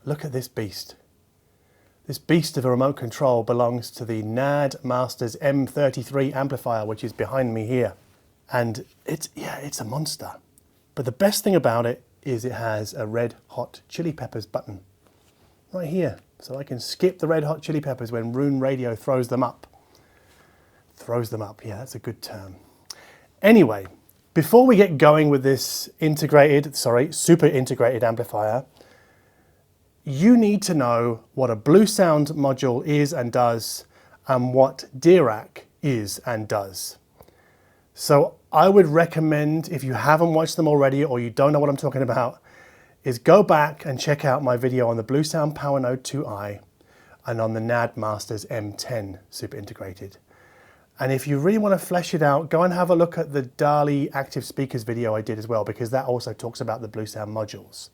Look at this beast. This beast of a remote control belongs to the NAD Masters M33 amplifier, which is behind me here. And it's a monster. But the best thing about it is it has a red hot chili peppers button right here. So I can skip the red hot chili peppers when Roon Radio throws them up. Throws them up, yeah, that's a good term. Anyway, before we get going with this super integrated amplifier, you need to know what a Bluesound module is and does, and what Dirac is and does. So I would recommend, if you haven't watched them already or you don't know what I'm talking about, is go back and check out my video on the Bluesound Powernode 2i and on the NAD Masters M10 super integrated. And if you really want to flesh it out, go and have a look at the Dali active speakers video I did as well, because that also talks about the Bluesound modules.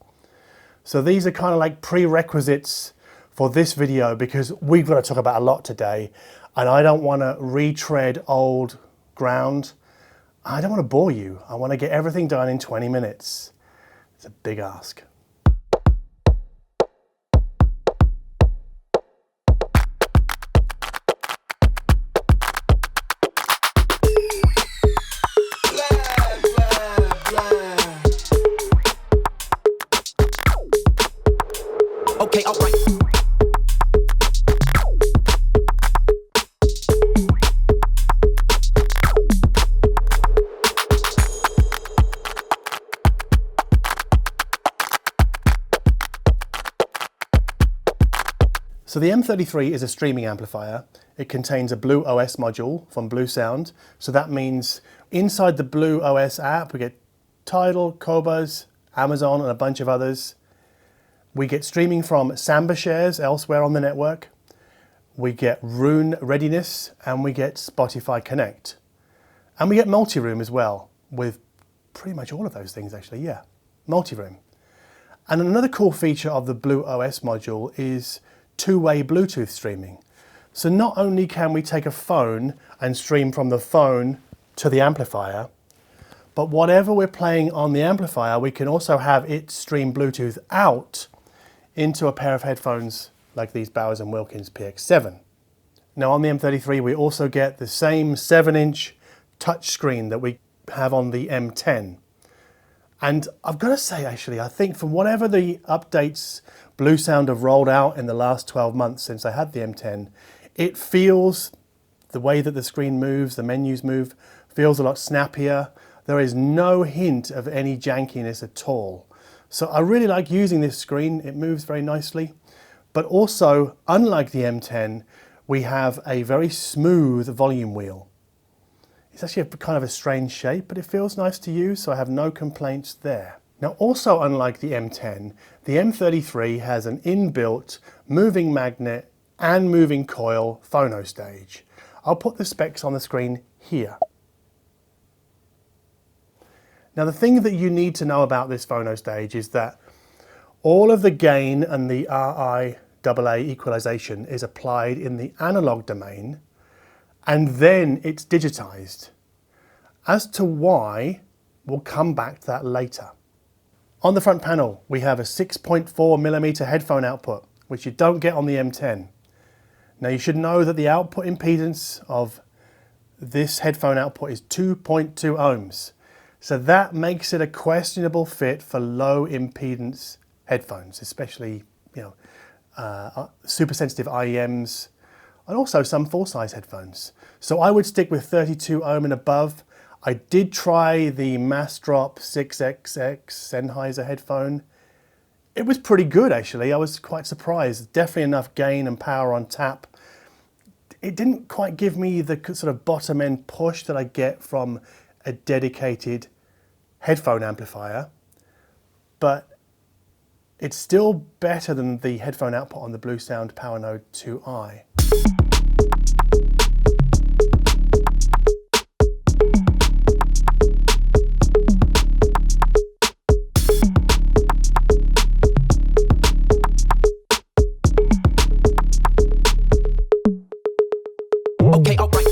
So these are kind of like prerequisites for this video, because we've got to talk about a lot today and I don't want to retread old ground. I don't want to bore you. I want to get everything done in 20 minutes. It's a big ask. Okay, all right. So the M33 is a streaming amplifier. It contains a BluOS module from Bluesound. So that means inside the BluOS app, we get Tidal, Qobuz, Amazon, and a bunch of others. We get streaming from Samba shares elsewhere on the network. We get Roon readiness, and we get Spotify Connect. And we get multi-room as well, with pretty much all of those things actually, yeah, multi-room. And another cool feature of the BluOS module is two-way Bluetooth streaming. So not only can we take a phone and stream from the phone to the amplifier, but whatever we're playing on the amplifier, we can also have it stream Bluetooth out into a pair of headphones like these Bowers & Wilkins PX7. Now on the M33, we also get the same 7-inch touchscreen that we have on the M10. And I've got to say, actually, I think from whatever the updates Bluesound have rolled out in the last 12 months since I had the M10, it feels, the way that the screen moves, the menus move, feels a lot snappier. There is no hint of any jankiness at all. So I really like using this screen. It moves very nicely. But also, unlike the M10, we have a very smooth volume wheel. It's actually kind of a strange shape, but it feels nice to use, so I have no complaints there. Now, also unlike the M10, the M33 has an inbuilt moving magnet and moving coil phono stage. I'll put the specs on the screen here. Now, the thing that you need to know about this phono stage is that all of the gain and the RIAA equalization is applied in the analog domain, and then it's digitized. As to why, we'll come back to that later. On the front panel, we have a 6.4mm headphone output, which you don't get on the M10. Now you should know that the output impedance of this headphone output is 2.2 ohms. So that makes it a questionable fit for low impedance headphones, especially, super sensitive IEMs, and also some full-size headphones. So I would stick with 32 ohm and above. I did try the Massdrop 6XX Sennheiser headphone. It was pretty good actually. I was quite surprised. Definitely enough gain and power on tap. It didn't quite give me the sort of bottom end push that I get from a dedicated headphone amplifier, but it's still better than the headphone output on the Bluesound Powernode 2i. Okay, all right.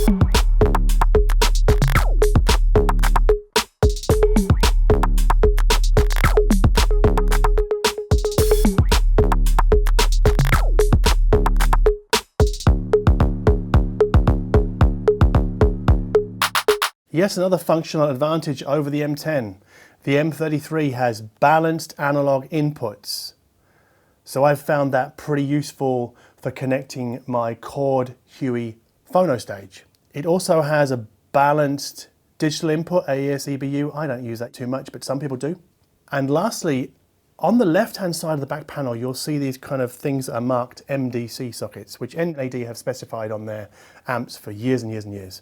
guess another functional advantage over the M10. The M33 has balanced analog inputs. So I've found that pretty useful for connecting my Chord HUEI phono stage. It also has a balanced digital input, AES EBU. I don't use that too much, but some people do. And lastly, on the left-hand side of the back panel, you'll see these kind of things that are marked MDC sockets, which NAD have specified on their amps for years and years and years.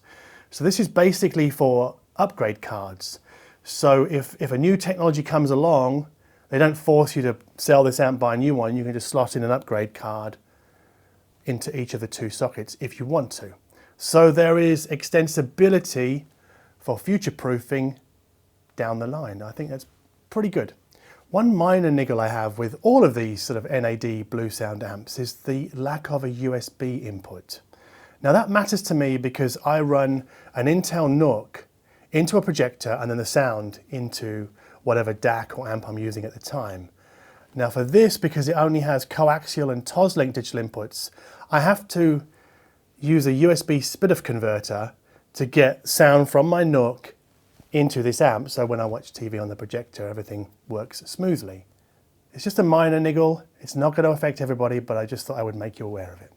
So this is basically for upgrade cards. So if a new technology comes along, they don't force you to sell this amp, buy a new one. You can just slot in an upgrade card into each of the two sockets if you want to. So there is extensibility for future-proofing down the line. I think that's pretty good. One minor niggle I have with all of these sort of NAD Bluesound amps is the lack of a USB input. Now that matters to me because I run an Intel NUC into a projector and then the sound into whatever DAC or amp I'm using at the time. Now for this, because it only has coaxial and TOS-link digital inputs, I have to use a USB SPDIF converter to get sound from my NUC into this amp, so when I watch TV on the projector, everything works smoothly. It's just a minor niggle. It's not going to affect everybody, but I just thought I would make you aware of it.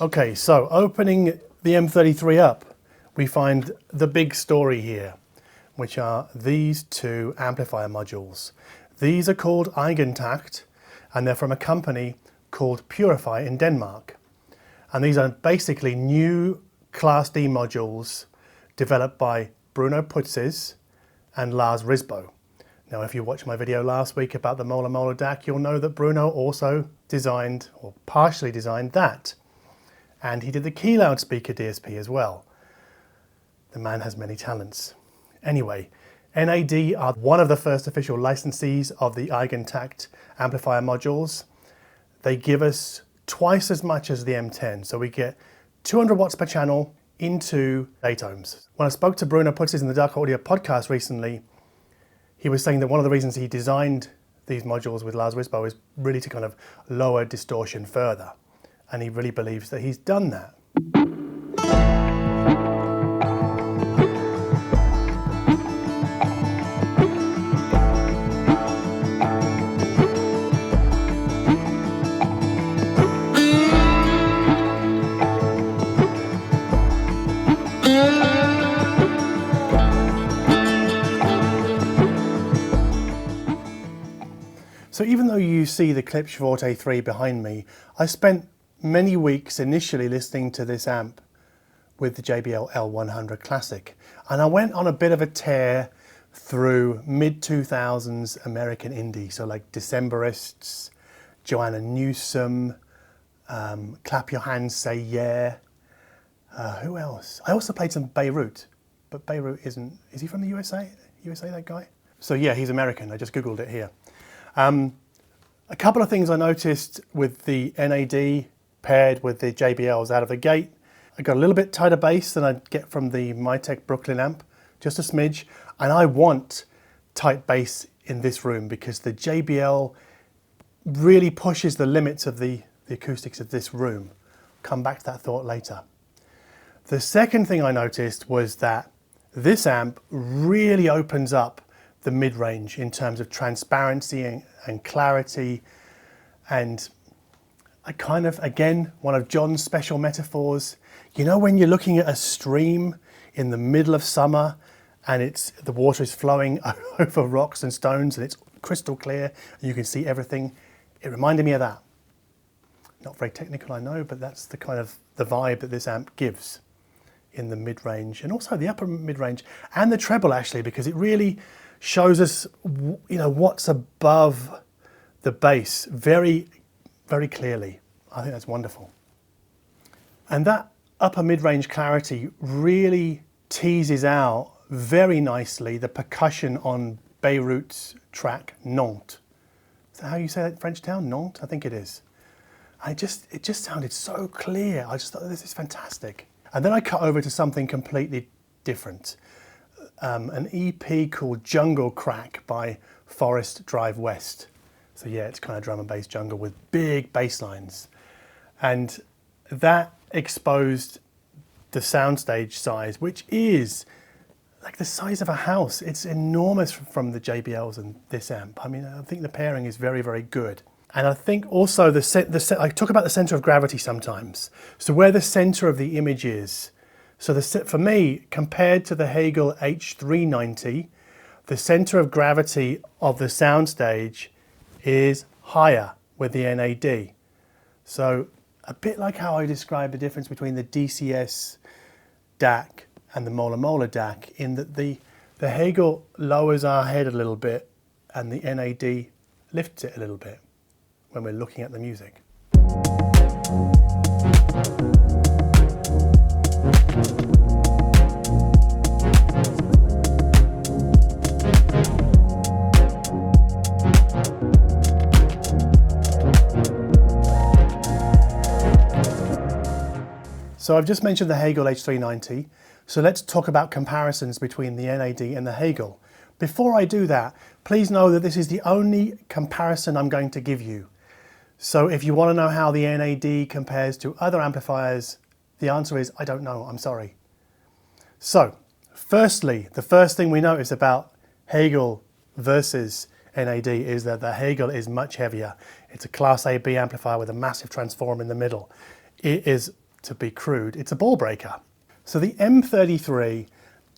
Okay, so opening the M33 up, we find the big story here, which are these two amplifier modules. These are called Eigentakt, and they're from a company called Purifi in Denmark. And these are basically new Class D modules developed by Bruno Putzes and Lars Risbo. Now, if you watched my video last week about the Mola Mola DAC, you'll know that Bruno also designed, or partially designed, that. And he did the key loudspeaker DSP as well. The man has many talents. Anyway, NAD are one of the first official licensees of the Eigentakt amplifier modules. They give us twice as much as the M10, so we get 200 watts per channel into 8 ohms. When I spoke to Bruno Putzes in the Darko.Audio podcast recently, he was saying that one of the reasons he designed these modules with Lars Risbo is really to kind of lower distortion further. And he really believes that he's done that. So even though you see the Klipsch Forte III behind me, I spent many weeks initially listening to this amp with the JBL L100 Classic. And I went on a bit of a tear through mid-2000s American indie. So like Decemberists, Joanna Newsom, Clap Your Hands, Say Yeah. Who else? I also played some Beirut, but Beirut isn't, is he from the USA? USA, that guy? So yeah, he's American. I just Googled it here. A couple of things I noticed with the NAD paired with the JBLs out of the gate. I got a little bit tighter bass than I'd get from the Mytek Brooklyn amp, just a smidge. And I want tight bass in this room because the JBL really pushes the limits of the acoustics of this room. Come back to that thought later. The second thing I noticed was that this amp really opens up the mid-range in terms of transparency and clarity. And I kind of, again, one of John's special metaphors, you know when you're looking at a stream in the middle of summer and the water is flowing over rocks and stones and it's crystal clear and you can see everything? It reminded me of that. Not very technical, I know, but that's the kind of the vibe that this amp gives in the mid-range and also the upper mid-range and the treble actually, because it really shows us, you know, what's above the bass very, very clearly. I think that's wonderful. And that upper mid-range clarity really teases out very nicely the percussion on Beirut's track Nantes. Is that how you say that, French town? Nantes? I think it is. It just sounded so clear. I just thought, this is fantastic. And then I cut over to something completely different. An EP called Jungle Crack by Forest Drive West. So yeah, it's kind of drum and bass jungle with big bass lines. And that exposed the soundstage size, which is like the size of a house. It's enormous from the JBLs and this amp. I mean, I think the pairing is very, very good. And I think also I talk about the center of gravity sometimes. So where the center of the image is. So for me, compared to the Hegel H390, the center of gravity of the soundstage is higher with the NAD. So a bit like how I described the difference between the DCS DAC and the Mola DAC, in that the Hegel lowers our head a little bit and the NAD lifts it a little bit when we're looking at the music. So I've just mentioned the Hegel H390, so let's talk about comparisons between the NAD and the Hegel. Before I do that, please know that this is the only comparison I'm going to give you. So if you want to know how the NAD compares to other amplifiers, the answer is, I don't know, I'm sorry. So, firstly, the first thing we notice about Hegel versus NAD is that the Hegel is much heavier. It's a Class AB amplifier with a massive transform in the middle. It is, to be crude, it's a ball breaker. So the M33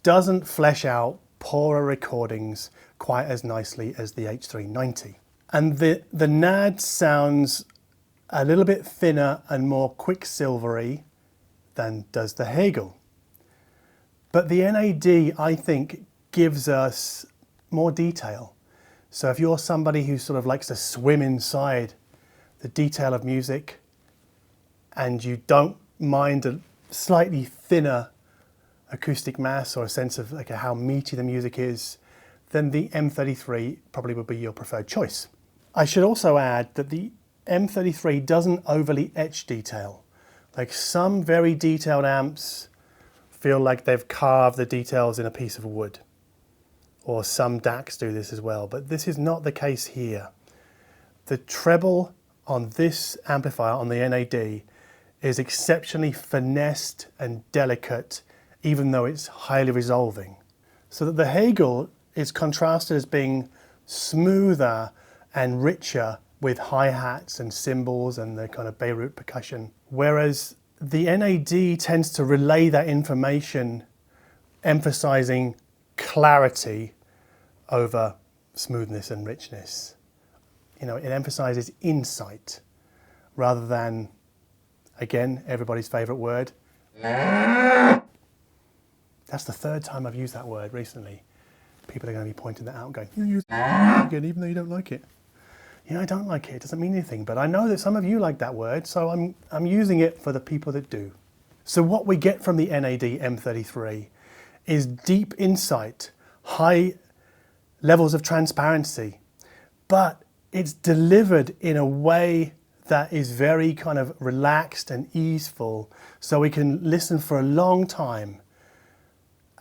doesn't flesh out poorer recordings quite as nicely as the H390. And the NAD sounds a little bit thinner and more quicksilvery than does the Hegel. But the NAD, I think, gives us more detail. So if you're somebody who sort of likes to swim inside the detail of music and you don't mind a slightly thinner acoustic mass or a sense of like how meaty the music is, then the M33 probably would be your preferred choice. I should also add that the M33 doesn't overly etch detail. Like some very detailed amps feel like they've carved the details in a piece of wood. Or some DACs do this as well, but this is not the case here. The treble on this amplifier, on the NAD, is exceptionally finessed and delicate, even though it's highly resolving. So that the Hegel is contrasted as being smoother and richer with hi-hats and cymbals and the kind of Beirut percussion. Whereas the NAD tends to relay that information, emphasizing clarity over smoothness and richness. You know, it emphasizes insight rather than, again, everybody's favorite word. That's the third time I've used that word recently. People are going to be pointing that out and going, you use again, even though you don't like it. Yeah, I don't like it. It doesn't mean anything, but I know that some of you like that word, so I'm using it for the people that do. So what we get from the NAD M33 is deep insight, high levels of transparency, but it's delivered in a way that is very kind of relaxed and easeful, so we can listen for a long time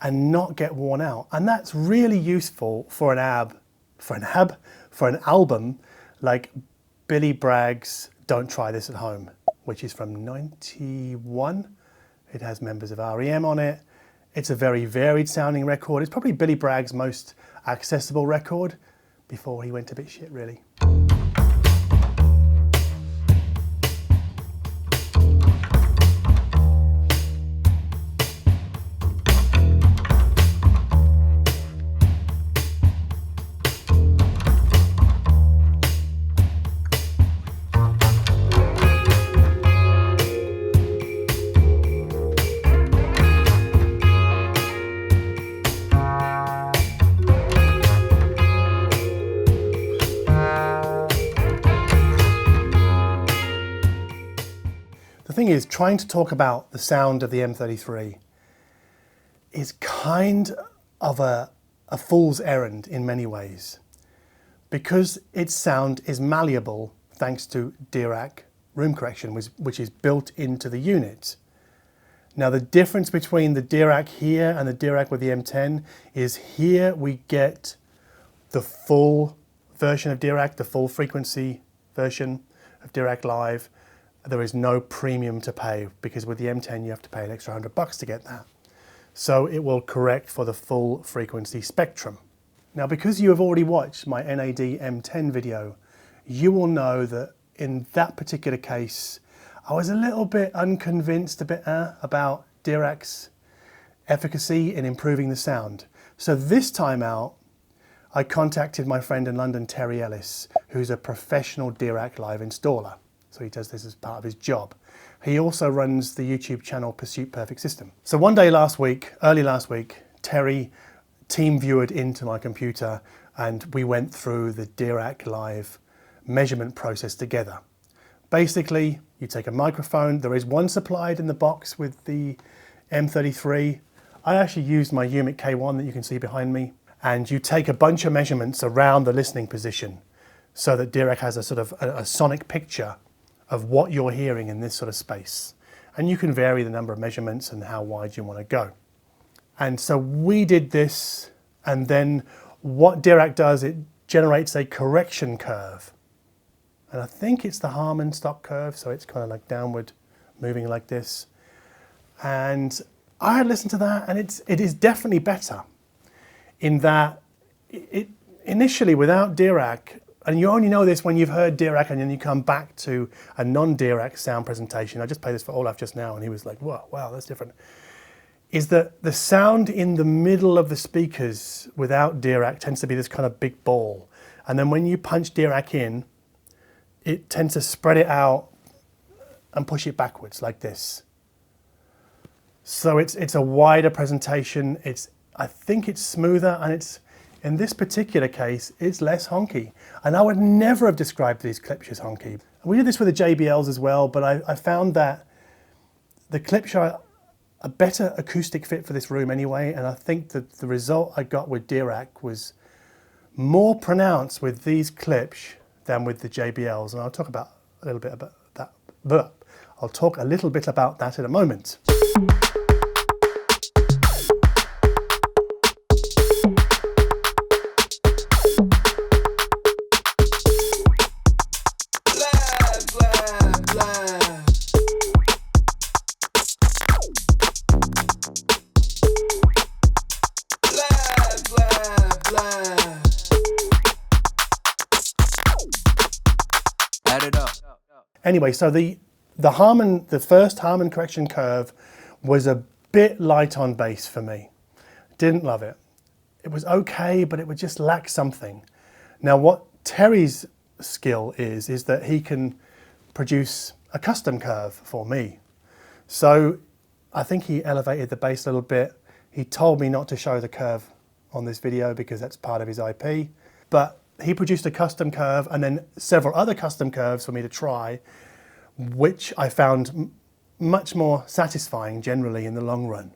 and not get worn out. And that's really useful for an album like Billy Bragg's Don't Try This at Home, which is from 91. It has members of REM on it. It's a very varied sounding record. It's probably Billy Bragg's most accessible record before he went a bit shit, really. The thing is, trying to talk about the sound of the M33 is kind of a fool's errand in many ways, because its sound is malleable thanks to Dirac room correction, which is built into the unit. Now the difference between the Dirac here and the Dirac with the M10 is here we get the full version of Dirac, the full frequency version of Dirac Live. There is no premium to pay because with the M10 you have to pay an extra $100 to get that. So it will correct for the full frequency spectrum. Now because you have already watched my NAD M10 video, you will know that in that particular case I was a little bit unconvinced about Dirac's efficacy in improving the sound. So this time out, I contacted my friend in London, Terry Ellis, who's a professional Dirac Live installer. So he does this as part of his job. He also runs the YouTube channel Pursuit Perfect System. So one day early last week, Terry team viewered into my computer and we went through the Dirac Live measurement process together. Basically, you take a microphone. There is one supplied in the box with the M33. I actually used my Mytek K1 that you can see behind me. And you take a bunch of measurements around the listening position so that Dirac has a sort of a sonic picture of what you're hearing in this sort of space. And you can vary the number of measurements and how wide you want to go. And so we did this, and then what Dirac does, it generates a correction curve. And I think it's the Harman stock curve, so it's kind of like downward moving like this. And I had listened to that, and it is definitely better in that it initially without Dirac, and you only know this when you've heard Dirac and then you come back to a non-Dirac sound presentation. I just played this for Olaf just now and he was like, whoa, wow, that's different. Is that the sound in the middle of the speakers without Dirac tends to be this kind of big ball. And then when you punch Dirac in, it tends to spread it out and push it backwards like this. So it's a wider presentation. I think it's smoother, and in this particular case, it's less honky. And I would never have described these Klipsch as honky. We did this with the JBLs as well, but I found that the Klipsch are a better acoustic fit for this room anyway, and I think that the result I got with Dirac was more pronounced with these Klipsch than with the JBLs, and I'll talk a little bit about that in a moment. Anyway, so the first Harman correction curve was a bit light on bass for me. Didn't love it. It was okay, but it would just lack something. Now what Terry's skill is that he can produce a custom curve for me. So I think he elevated the bass a little bit. He told me not to show the curve on this video because that's part of his IP, but he produced a custom curve and then several other custom curves for me to try, which I found much more satisfying generally in the long run.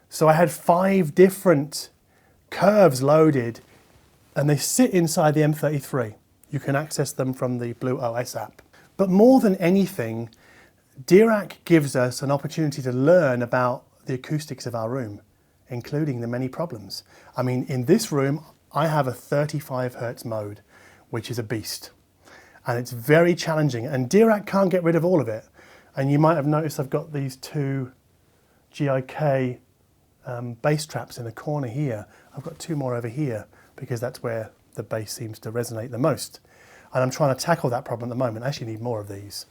So I had 5 different curves loaded and they sit inside the M33. You can access them from the BluOS app. But more than anything, Dirac gives us an opportunity to learn about the acoustics of our room, including the many problems. I mean, in this room, I have a 35 Hertz mode, which is a beast. And it's very challenging, and Dirac can't get rid of all of it. And you might have noticed I've got these 2 GIK bass traps in the corner here. I've got 2 more over here, because that's where the bass seems to resonate the most. And I'm trying to tackle that problem at the moment. I actually need more of these.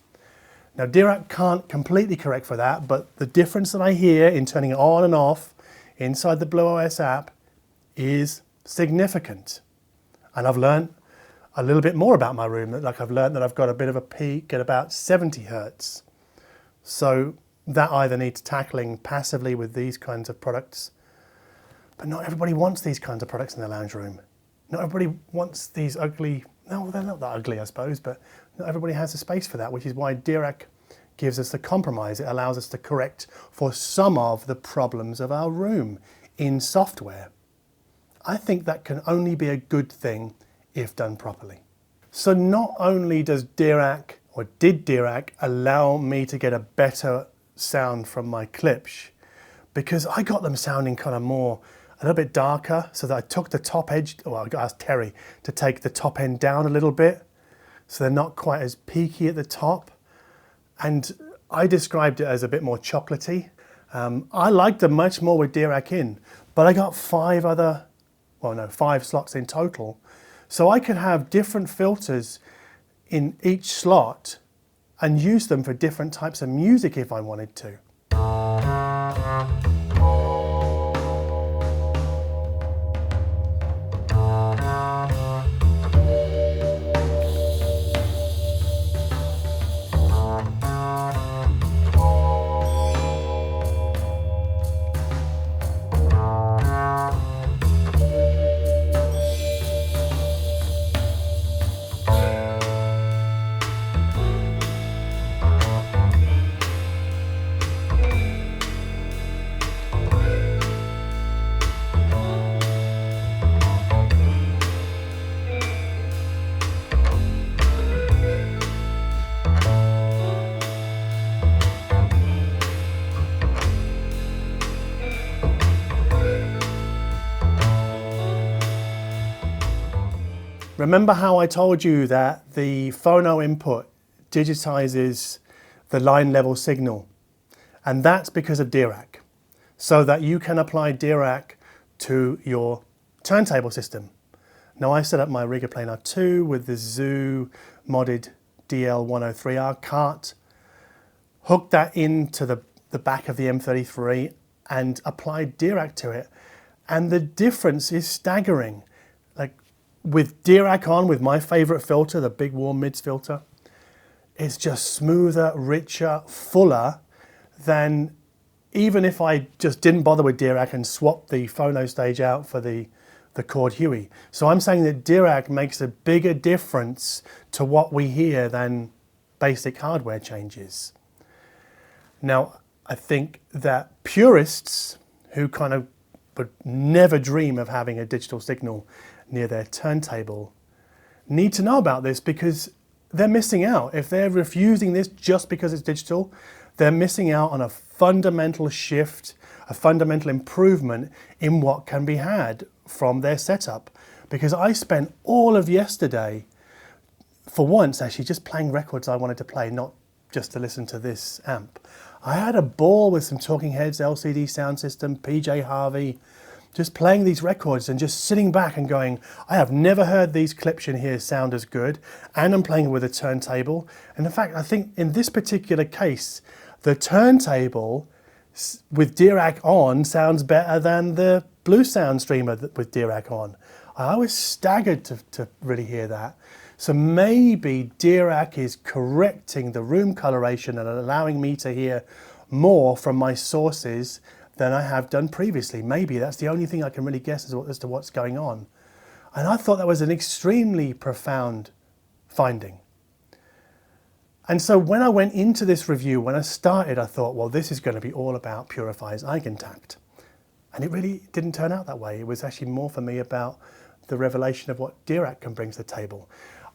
Now Dirac can't completely correct for that, but the difference that I hear in turning it on and off inside the BluOS app is significant. And I've learned a little bit more about my room. Like I've learned that I've got a bit of a peak at about 70 Hertz. So that either needs tackling passively with these kinds of products, but not everybody wants these kinds of products in their lounge room. Not everybody wants these ugly, no, they're not that ugly, I suppose, but not everybody has the space for that, which is why Dirac gives us the compromise. It allows us to correct for some of the problems of our room in software. I think that can only be a good thing if done properly. So not only does Dirac or did Dirac allow me to get a better sound from my Klipsch, because I got them sounding kind of more, a little bit darker, so that I took the top edge, well, I asked Terry to take the top end down a little bit, so they're not quite as peaky at the top. And I described it as a bit more chocolatey. I liked them much more with Dirac in, but I got 5 slots in total. So I could have different filters in each slot and use them for different types of music if I wanted to. Remember how I told you that the phono input digitizes the line level signal? And that's because of Dirac, so that you can apply Dirac to your turntable system. Now I set up my Rega Planar 2 with the Zoo modded DL103R cart, hooked that into the back of the M33 and applied Dirac to it. And the difference is staggering. Like, with Dirac on, with my favorite filter, the big warm mids filter, it's just smoother, richer, fuller than even if I just didn't bother with Dirac and swapped the phono stage out for the Chord HUEI. So I'm saying that Dirac makes a bigger difference to what we hear than basic hardware changes. Now, I think that purists who kind of would never dream of having a digital signal near their turntable need to know about this, because they're missing out. If they're refusing this just because it's digital, they're missing out on a fundamental shift, a fundamental improvement in what can be had from their setup. Because I spent all of yesterday, for once actually, just playing records I wanted to play, not just to listen to this amp. I had a ball with some Talking Heads LCD sound system, PJ Harvey, just playing these records and just sitting back and going, I have never heard these Klipsch in here sound as good, and I'm playing with a turntable. And in fact, I think in this particular case, the turntable with Dirac on sounds better than the Bluesound streamer with Dirac on. I was staggered to really hear that. So maybe Dirac is correcting the room coloration and allowing me to hear more from my sources than I have done previously. Maybe that's the only thing I can really guess as to what's going on. And I thought that was an extremely profound finding. And so when I went into this review, when I started, I thought, well, this is going to be all about Purify's Eigentakt. And it really didn't turn out that way. It was actually more for me about the revelation of what Dirac can bring to the table.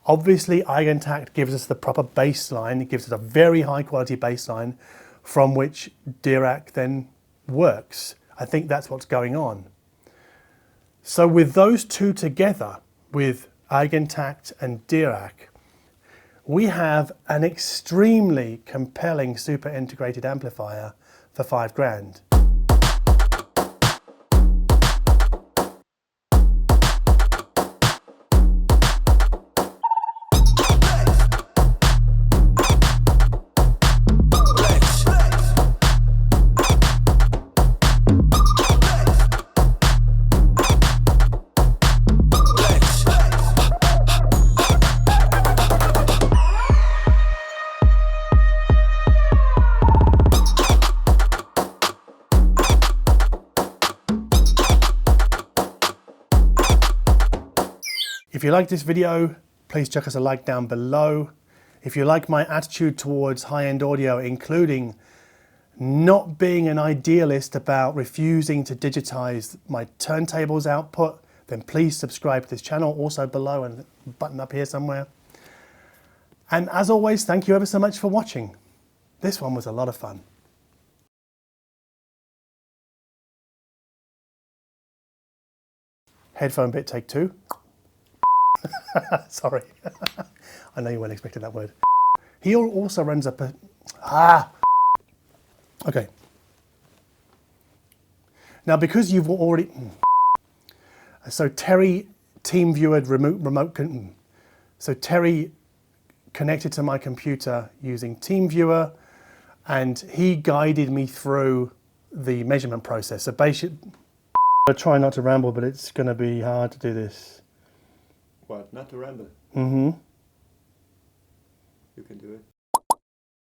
Obviously, Eigentakt gives us the proper baseline. It gives us a very high quality baseline from which Dirac then works. I think that's what's going on. So with those two together, with Eigentakt and Dirac, we have an extremely compelling super integrated amplifier for $5,000. If you like this video, please chuck us a like down below. If you like my attitude towards high-end audio, including not being an idealist about refusing to digitize my turntable's output, then please subscribe to this channel, also below and button up here somewhere. And as always, thank you ever so much for watching. This one was a lot of fun. Headphone bit take 2. Sorry. I know you weren't expecting that word. He also runs up a... Okay. Now, because you've already... So Terry TeamViewer remote... So Terry connected to my computer using TeamViewer, and he guided me through the measurement process. So basically... I try not to ramble, but it's going to be hard to do this. What? Not to ramble? Mm-hmm. You can do it.